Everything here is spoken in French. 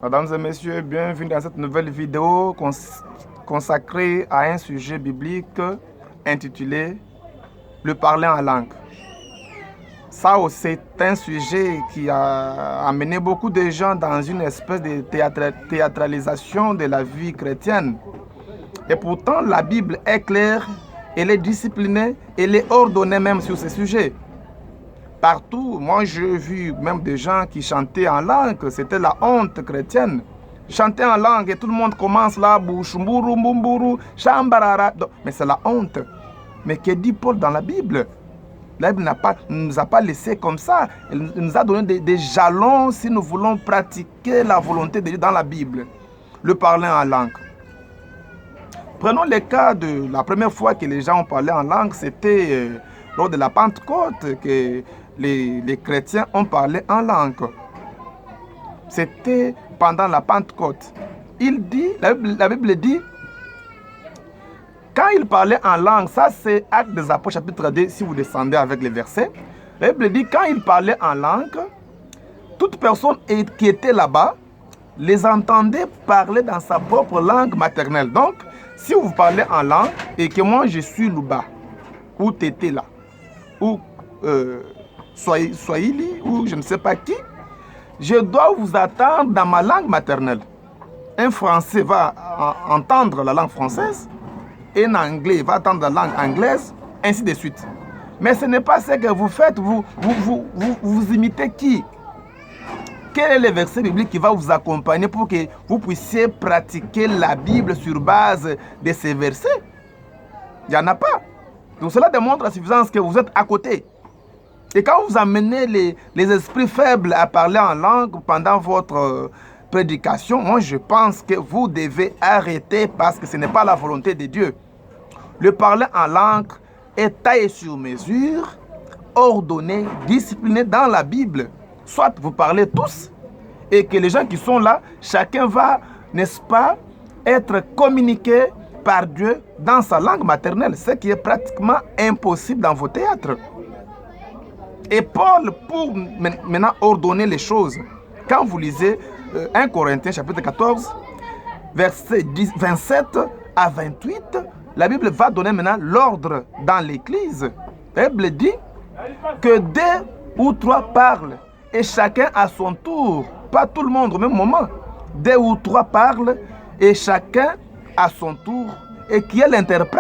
Mesdames et messieurs, bienvenue dans cette nouvelle vidéo consacrée à un sujet biblique intitulé « Le parler en langue ». Ça, c'est un sujet qui a amené beaucoup de gens dans une espèce de théâtralisation de la vie chrétienne. Et pourtant, la Bible est claire, elle est disciplinée, elle est ordonnée même sur ce sujet. Partout, moi j'ai vu même des gens qui chantaient en langue, c'était la honte chrétienne. Chanter en langue et tout le monde commence là, bouchumburu, mbumburu, chambarara. Mais c'est la honte. Mais que dit Paul dans la Bible? La Bible ne nous a pas laissé comme ça. Elle nous a donné des jalons si nous voulons pratiquer la volonté de Dieu dans la Bible. Le parler en langue. Prenons le cas de la première fois que les gens ont parlé en langue, c'était lors de la Pentecôte que les chrétiens ont parlé en langue. C'était pendant la Pentecôte. La Bible dit, quand ils parlaient en langue, ça c'est Actes des Apôtres chapitre 2, si vous descendez avec les versets, la Bible dit, quand ils parlaient en langue, toute personne qui était là-bas les entendait parler dans sa propre langue maternelle. Donc, si vous parlez en langue et que moi je suis Luba, ou Tété là, ou Swahili, ou je ne sais pas qui, je dois vous attendre dans ma langue maternelle. Un Français va entendre la langue française, un Anglais va entendre la langue anglaise, ainsi de suite. Mais ce n'est pas ce que vous faites, vous imitez qui? Quel est le verset biblique qui va vous accompagner pour que vous puissiez pratiquer la Bible sur base de ces versets? Il n'y en a pas. Donc cela démontre à suffisance que vous êtes à côté. Et quand vous amenez les esprits faibles à parler en langue pendant votre prédication, moi je pense que vous devez arrêter parce que ce n'est pas la volonté de Dieu. Le parler en langue est taillé sur mesure, ordonné, discipliné dans la Bible. Soit vous parlez tous et que les gens qui sont là, chacun va, n'est-ce pas, être communiqué par Dieu dans sa langue maternelle, ce qui est pratiquement impossible dans vos théâtres. Et Paul, pour maintenant ordonner les choses, quand vous lisez 1 Corinthiens chapitre 14, versets 27 à 28, la Bible va donner maintenant l'ordre dans l'Église. La Bible dit que 2 ou 3 parlent et chacun à son tour, pas tout le monde au même moment. 2 ou 3 parlent et chacun à son tour, et qui est l'interprète.